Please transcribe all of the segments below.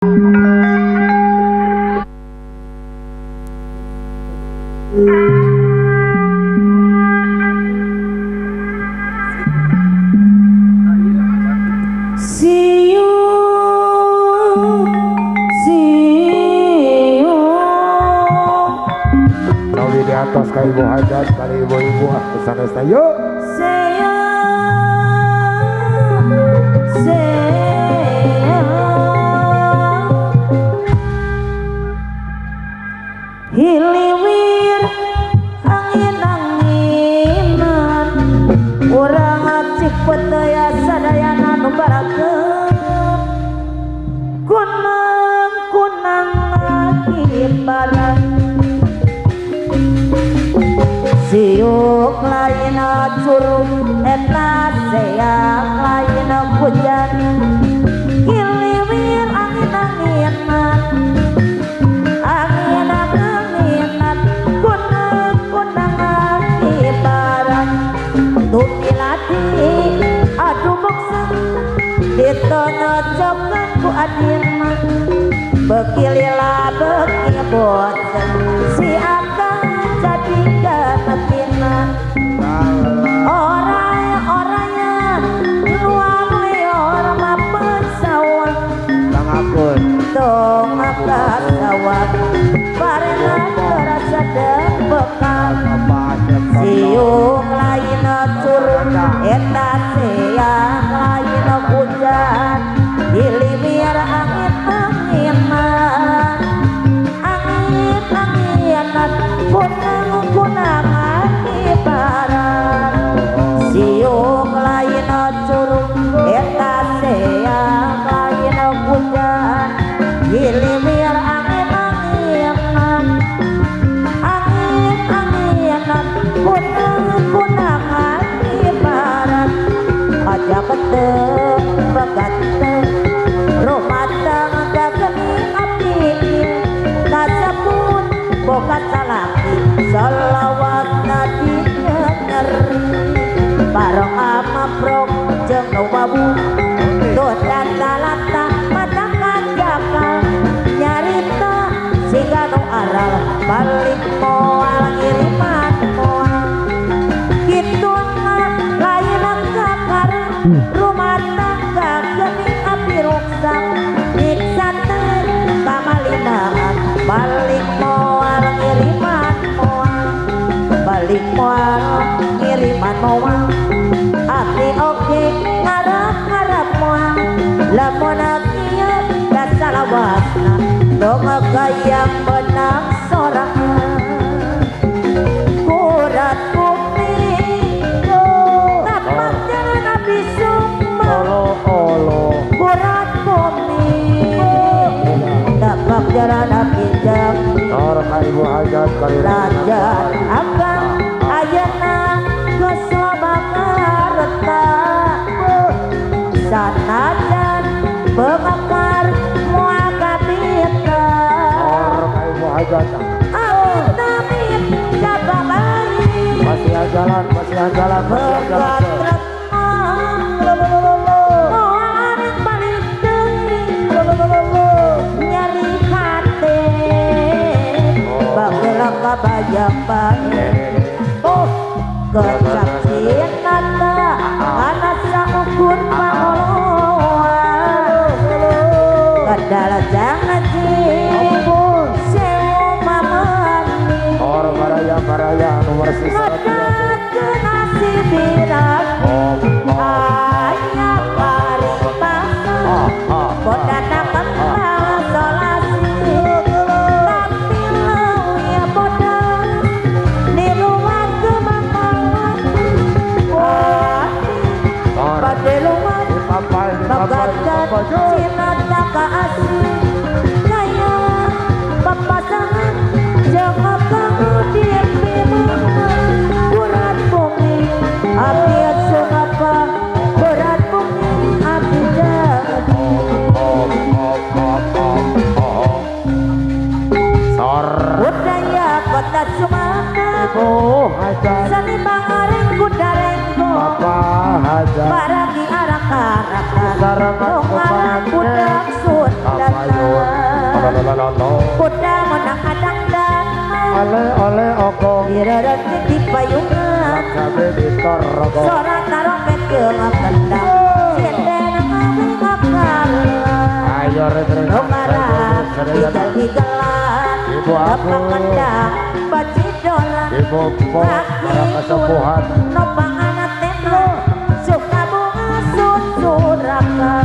Atas ka ibu hajat kali ibu-ibu kesana yuk hiliwir angin-anginan urang acik petaya sadayana nu barakeun kunang-kunang lagi barang siuk lain curug eta seak lain hujan hiliwir angin-anginan angin-anginan kunang-kunang lagi barang tumilati aduh bokseng ditonyocokan ku adina bekilila beki bosen si akang jadi kenepinan orang-orangnya luang leor mapen sawah tong makan sawah parena terasa dembekan siung lain curug eta seang lain hujan hiliwir angin-anginan angin-anginan kunang-kunang lagi barang siung lain curug eta seang lain hujan hiliwir angin-anginan angin-anginan kunang-kunang lagi barang aja beteng begateng rumah tangga geni api kasapun boga salaki salawat nadinya nyeri bareng ama prok jeung nu babu tuh data-lata mata kanjakal nyarita siga nu aral balik moal ngiriman moal kitu lain kakar rumah tangga geni api rusak niksater kamalinaan balik moal ngiriman moal balik moal ngiriman moal api oke ngarap-ngarap moal lamun akia dasalawasna dong gayang benang sorangan kurat kuping tapak jalan api sumpah kurat kuping tapak jalan api jam orang ibu hajat kali lanjut abang ayana kesobangan retak sanajan bengakar mual kabita orang ibu hajat amit amit jaga bayi masih jalan begat orang balik nyari hati bagerak kabayang bayi kesaksian nata anak saukur pangoloan kadala jangan jibun sewu mamani orang baraya nomor sisa ngedat ke nasi birak ayah paripasa bodana kembang solasi tapi leuya bodas di rumah kemantangan pada luar magadan sinata kaasih kaya papasangan jangan kamu dipimangan berat bumi api sungapa berat bumi api jadi budaya kota Sumatera seni bangareng kudarenggo barang di arak-arakan dongaran budak sun dan kuda menang adang dan oleh okong direret di payungan cabe ditorgo sorak tarompet kemak kendang sinden ngabing akal ayo retret Romarang tigal-tigalan Ibu aku Bapak kendang bacidolan ibu para kesepuhan nopang anak tenan suka bunga susurakan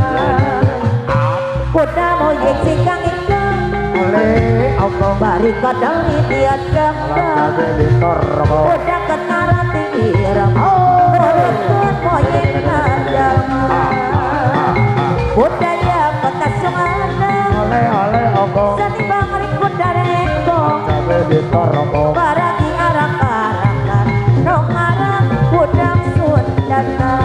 kuda moyek sikang ikang oleh okong bari kadang dia cabe cakap ditorgo kuda ketara tirang korupun moyek nadang kuda ya kota sumana oleh okong seni bangrik kuda rengkong cabe ditorgo baragi arak-arakan nong arang kuda sundana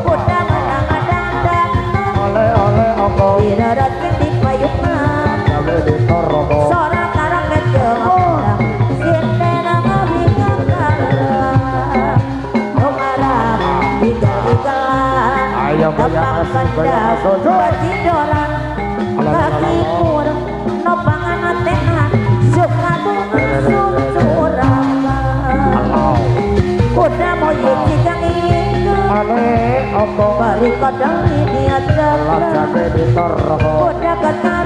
kuda menang-adang oleh okong dirarat di payungan cabe ditorgo sorak tarompet kemak sinden ngabing akal nong arang tigal-tigalan ayo Nopang kendang bacidolan kaki murang nopang anak tenan suka bunga susurakan kuda moyek sikang ikang oleh okong bari kadang dia cakap cabe ditorgo kuda ketara